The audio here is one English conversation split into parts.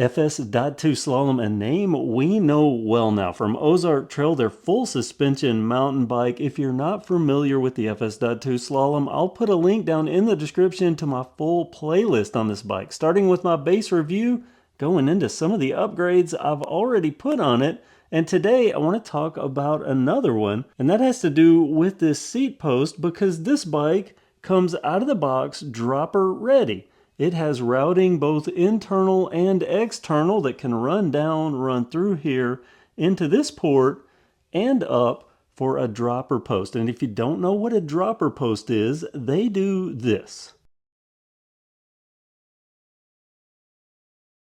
FS.2 Slalom, a name we know well now from Ozark Trail, their full suspension mountain bike. If you're not familiar with the FS.2 Slalom, I'll put a link down in the description to my full playlist on this bike, starting with my base review, going into some of the upgrades I've already put on it. And today I want to talk about another one, and that has to do with this seat post, because this bike comes out of the box dropper ready. It has routing both internal and external that can run down, run through here into this port and up for a dropper post. And if you don't know what a dropper post is, they do this.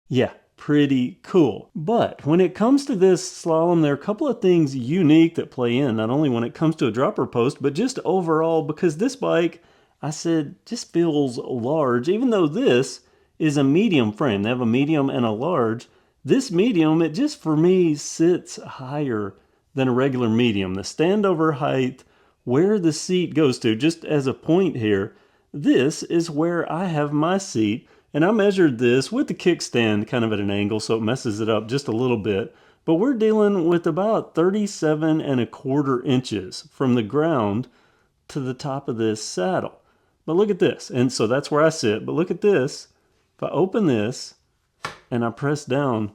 Yeah, pretty cool. But when it comes to this slalom, there are a couple of things unique that play in, not only when it comes to a dropper post, but just overall, because this bike, I said, just feels large, even though this is a medium frame. They have a medium and a large. This medium, it just for me sits higher than a regular medium. The standover height, where the seat goes to, just as a point here, this is where I have my seat. And I measured this with the kickstand kind of at an angle, so it messes it up just a little bit. But we're dealing with about 37¼ inches from the ground to the top of this saddle. But look at this. And so that's where I sit. But look at this. If I open this and I press down,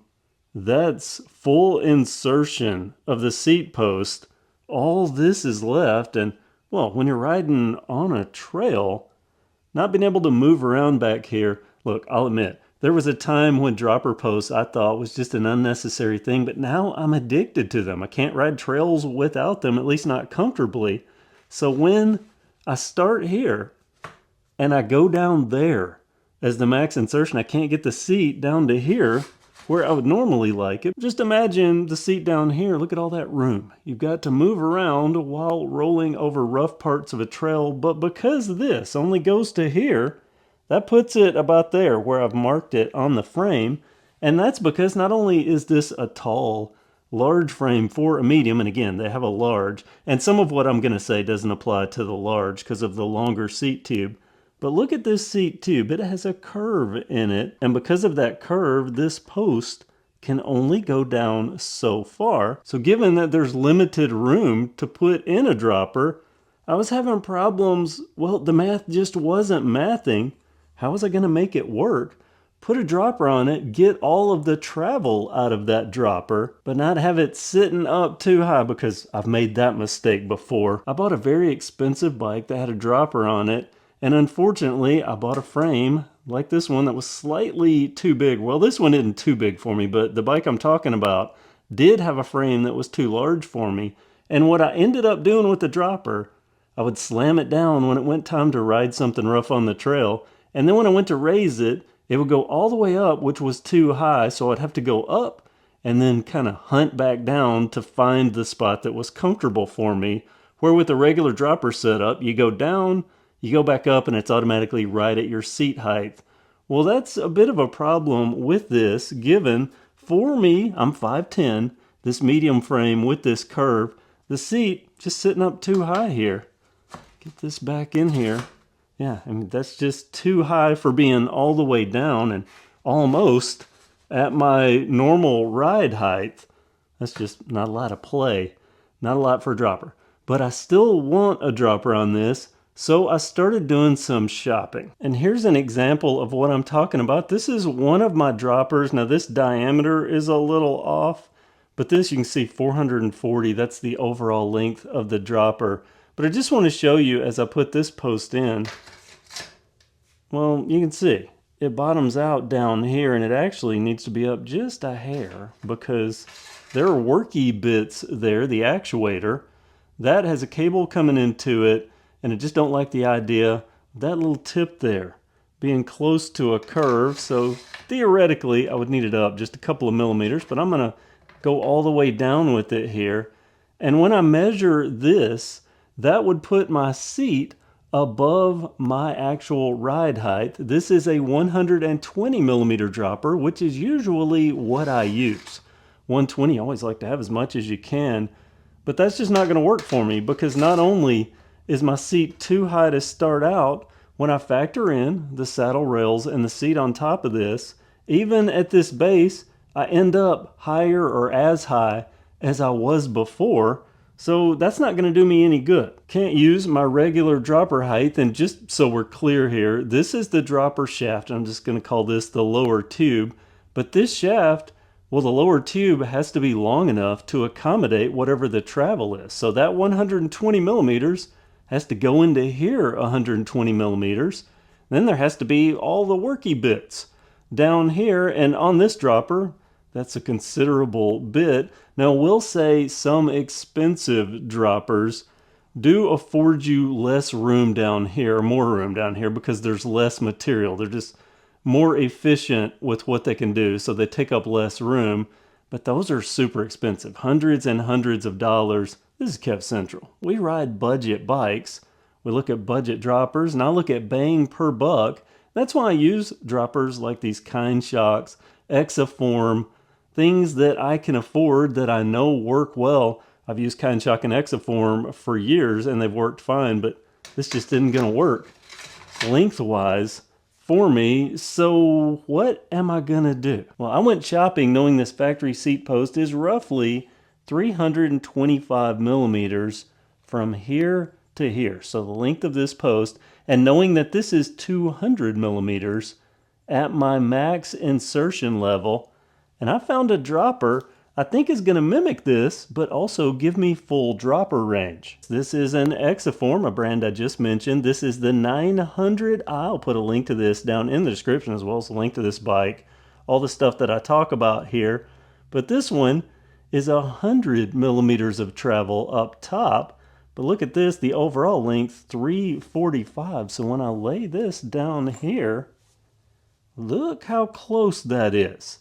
that's full insertion of the seat post. All this is left. And well, when you're riding on a trail, not being able to move around back here, look, I'll admit, there was a time when dropper posts I thought was just an unnecessary thing, but now I'm addicted to them. I can't ride trails without them, at least not comfortably. So when I start here, and I go down there as the max insertion, I can't get the seat down to here where I would normally like it. Just imagine the seat down here. Look at all that room. You've got to move around while rolling over rough parts of a trail, but because this only goes to here, that puts it about there where I've marked it on the frame. And that's because not only is this a tall, large frame for a medium, and again, they have a large, and some of what I'm going to say doesn't apply to the large because of the longer seat tube. But look at this seat tube. It has a curve in it, and because of that curve, this post can only go down so far. So given that there's limited room to put in a dropper, I was having problems. Well, the math just wasn't mathing. How was I going to make it work? Put a dropper on it, get all of the travel out of that dropper, but not have it sitting up too high, because I've made that mistake before. I bought a very expensive bike that had a dropper on it, and unfortunately, I bought a frame like this one that was slightly too big. Well, this one isn't too big for me, but the bike I'm talking about did have a frame that was too large for me. And what I ended up doing with the dropper, I would slam it down when it went time to ride something rough on the trail. And then when I went to raise it, it would go all the way up, which was too high. So I'd have to go up and then kind of hunt back down to find the spot that was comfortable for me. Where with a regular dropper setup, you go down, you go back up, and it's automatically right at your seat height. Well, that's a bit of a problem with this, given for me, I'm 5'10", this medium frame with this curve, the seat just sitting up too high here. Get this back in here. Yeah, I mean, that's just too high for being all the way down and almost at my normal ride height. That's just not a lot of play, not a lot for a dropper. But I still want a dropper on this, so I started doing some shopping. And here's an example of what I'm talking about. This is one of my droppers. Now this diameter is a little off, but this you can see 440, that's the overall length of the dropper. But I just want to show you as I put this post in, well, you can see it bottoms out down here, and it actually needs to be up just a hair because there are worky bits there, the actuator. That has a cable coming into it, and I just don't like the idea of that little tip there being close to a curve. So theoretically, I would need it up just a couple of millimeters, but I'm going to go all the way down with it here. And when I measure this, that would put my seat above my actual ride height. This is a 120 millimeter dropper, which is usually what I use. 120, I always like to have as much as you can, but that's just not going to work for me, because not only is my seat too high to start out, when I factor in the saddle rails and the seat on top of this, Even at this base, I end up higher or as high as I was before. So that's not going to do me any good. Can't use my regular dropper height. And just so we're clear here, this is the dropper shaft. I'm just going to call this the lower tube. But this shaft, well, the lower tube has to be long enough to accommodate whatever the travel is. So that 120 millimeters has to go into here 120 millimeters. Then there has to be all the worky bits down here. And on this dropper, that's a considerable bit. Now, we'll say some expensive droppers do afford you less room down here, more room down here, because there's less material. They're just more efficient with what they can do, so they take up less room. But those are super expensive, hundreds and hundreds of dollars. This is KevCentral. We ride budget bikes. We look at budget droppers, and I look at bang per buck. That's why I use droppers like these Kind Shocks, ExaForm, things that I can afford that I know work well. I've used Kind Shock and ExaForm for years and they've worked fine, but this just isn't going to work lengthwise for me. So what am I going to do? Well, I went shopping knowing this factory seat post is roughly 325 millimeters from here to here. So the length of this post, and knowing that this is 200 millimeters at my max insertion level. And I found a dropper I think is going to mimic this, but also give me full dropper range. This is an ExaForm, a brand I just mentioned. This is the 900i. I'll put a link to this down in the description, as well as a link to this bike, all the stuff that I talk about here. But this one is 100 millimeters of travel up top. But look at this, the overall length, 345. So when I lay this down here, look how close that is.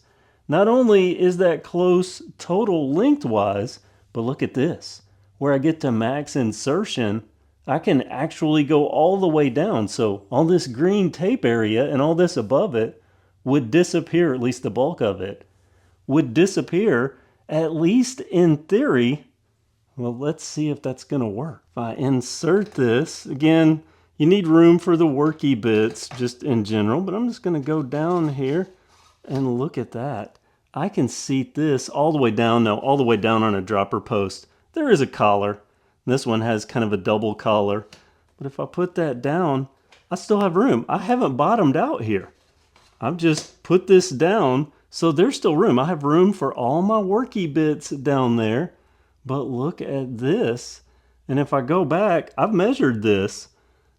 Not only is that close total lengthwise, but look at this. Where I get to max insertion, I can actually go all the way down. So all this green tape area and all this above it would disappear, at least the bulk of it, would disappear, at least in theory. Well, let's see if that's going to work. If I insert this, again, you need room for the worky bits just in general, but I'm just going to go down here and look at that. I can seat this all the way down. Now, all the way down on a dropper post, there is a collar. This one has kind of a double collar. But if I put that down, I still have room. I haven't bottomed out here. I've just put this down, so there's still room. I have room for all my worky bits down there. But look at this. And if I go back, I've measured this.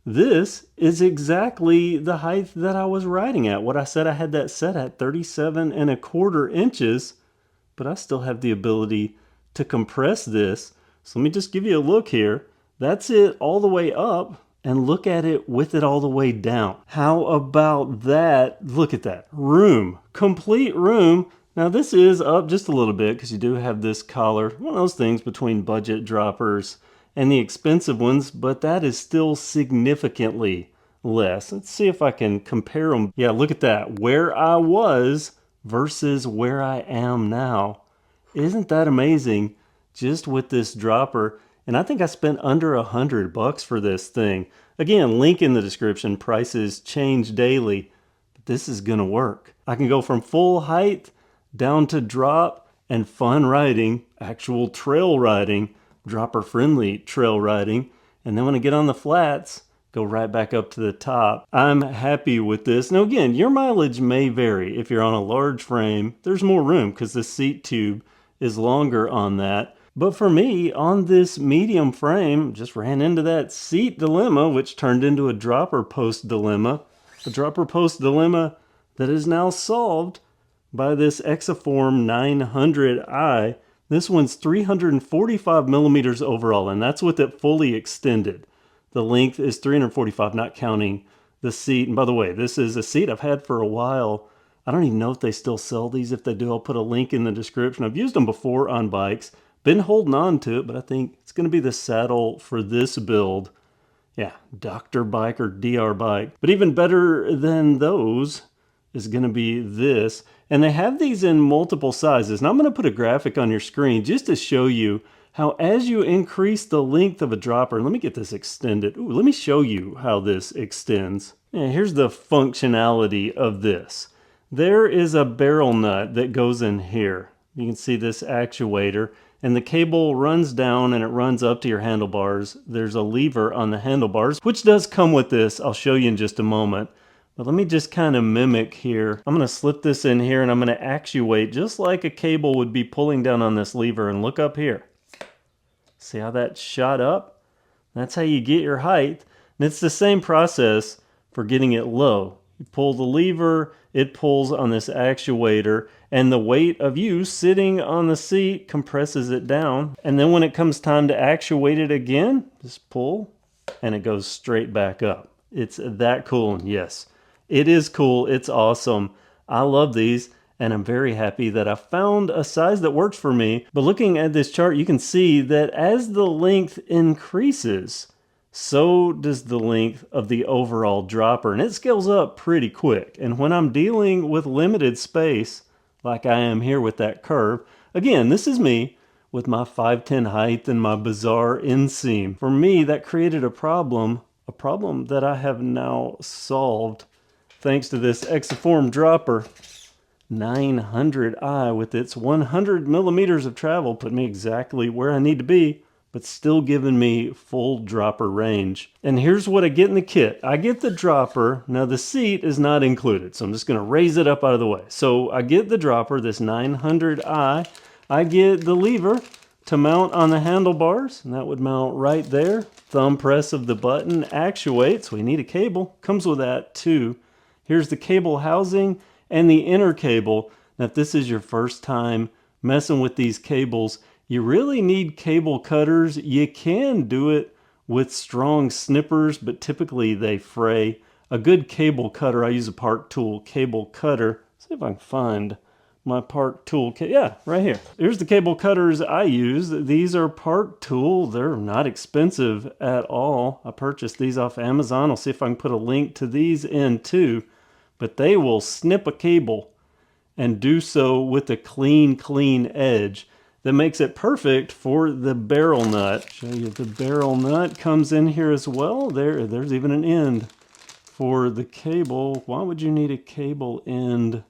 This is exactly the height that I was riding at. What I said I had that set at 37¼ inches, but I still have the ability to compress this. So let me just give you a look here. That's it all the way up, and look at it with it all the way down. How about that? Look at that. Room, complete room. Now this is up just a little bit because you do have this collar, one of those things between budget droppers and the expensive ones, but that is still significantly less. Let's see if I can compare them. Yeah, look at that. Where I was versus where I am now. Isn't that amazing? Just with this dropper. And I think I spent under $100 for this thing. Again, link in the description. Prices change daily, but this is gonna work. I can go from full height down to drop and fun riding, actual trail riding, dropper friendly trail riding, and then when I get on the flats, go right back up to the top. I'm happy with this. Now again, your mileage may vary. If you're on a large frame, there's more room because the seat tube is longer on that. But for me, on this medium frame, just ran into that seat dilemma, which turned into a dropper post dilemma. A dropper post dilemma that is now solved by this ExaForm 900i. This one's 345 millimeters overall, and that's with it fully extended. The length is 345, not counting the seat. And by the way, this is a seat I've had for a while. I don't even know if they still sell these. If they do, I'll put a link in the description. I've used them before on bikes. Been holding on to it, but I think it's going to be the saddle for this build. Yeah, Dr. Bike or DR Bike. But even better than those is going to be this. And they have these in multiple sizes. Now I'm going to put a graphic on your screen just to show you how as you increase the length of a dropper, let me get this extended. Ooh, let me show you how this extends. Yeah, here's the functionality of this. there is a barrel nut that goes in here. You can see this actuator, and the cable runs down and it runs up to your handlebars. There's a lever on the handlebars, which does come with this. I'll show you in just a moment. But let me just kind of mimic here. I'm going to slip this in here and I'm going to actuate just like a cable would be pulling down on this lever. And look up here. See how that shot up? That's how you get your height. And it's the same process for getting it low. You pull the lever, it pulls on this actuator, and the weight of you sitting on the seat compresses it down. And then when it comes time to actuate it again, just pull and it goes straight back up. It's that cool. And yes, it is cool. It's awesome. I love these, and I'm very happy that I found a size that works for me. But looking at this chart, you can see that as the length increases, so does the length of the overall dropper, and it scales up pretty quick. And when I'm dealing with limited space, like I am here with that curve, again, this is me with my 5'10" height and my bizarre inseam. For me, that created a problem that I have now solved thanks to this ExaForm dropper 900i with its 100 millimeters of travel. Put me exactly where I need to be, but still giving me full dropper range. And here's what I get in the kit. I get the dropper. Now the seat is not included, so I'm just gonna raise it up out of the way. So I get the dropper, this 900i. I get the lever to mount on the handlebars, and that would mount right there. Thumb press of the button actuates. We need a cable. Comes with that too. Here's the cable housing and the inner cable. Now, if this is your first time messing with these cables, you really need cable cutters. You can do it with strong snippers, but typically they fray. A good cable cutter, I use a Park Tool cable cutter. See if I can find my Park Tool. Yeah, right here. Here's the cable cutters I use. These are Park Tool. They're not expensive at all. I purchased these off Amazon. I'll see if I can put a link to these in too. But they will snip a cable and do so with a clean edge that makes it perfect for the barrel nut. Show you the barrel nut comes in here as well. There's even an end for the cable. Why would you need a cable end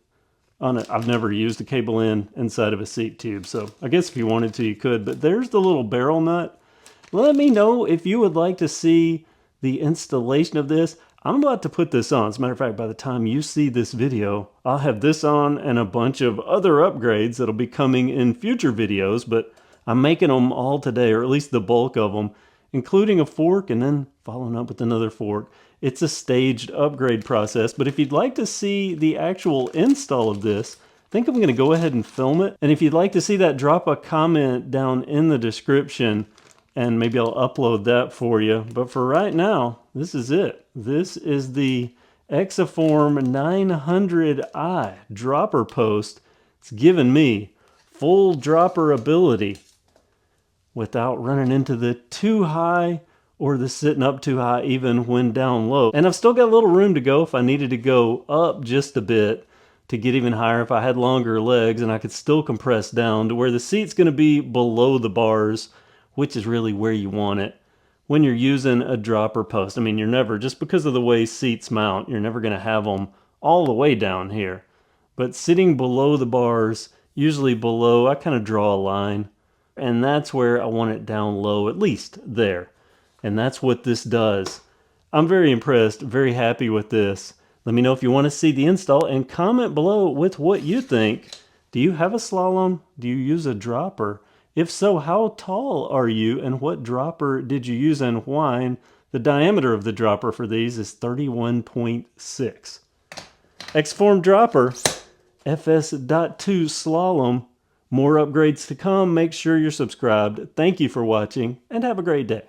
on it? I've never used a cable end inside of a seat tube, so I guess if you wanted to, you could. But there's the little barrel nut. Let me know if you would like to see the installation of this. I'm about to put this on. As a matter of fact, by the time you see this video, I'll have this on and a bunch of other upgrades that'll be coming in future videos, but I'm making them all today, or at least the bulk of them, including a fork and then following up with another fork. It's a staged upgrade process, but if you'd like to see the actual install of this, I think I'm going to go ahead and film it. And if you'd like to see that, drop a comment down in the description, and maybe I'll upload that for you. But for right now, this is it. This is the ExaForm 900i dropper post. It's given me full dropper ability without running into the too high or the sitting up too high even when down low. And I've still got a little room to go if I needed to go up just a bit to get even higher if I had longer legs, and I could still compress down to where the seat's going to be below the bars, which is really where you want it when you're using a dropper post. I mean, you're never, just because of the way seats mount, you're never going to have them all the way down here. But sitting below the bars, usually below, I kind of draw a line, and that's where I want it down low, at least there. And that's what this does. I'm very impressed, very happy with this. Let me know if you want to see the install, and comment below with what you think. Do you have a slalom? Do you use a dropper? If so, how tall are you, and what dropper did you use and why? And the diameter of the dropper for these is 31.6. ExaForm dropper, FS.2 Slalom. More upgrades to come. Make sure you're subscribed. Thank you for watching, and have a great day.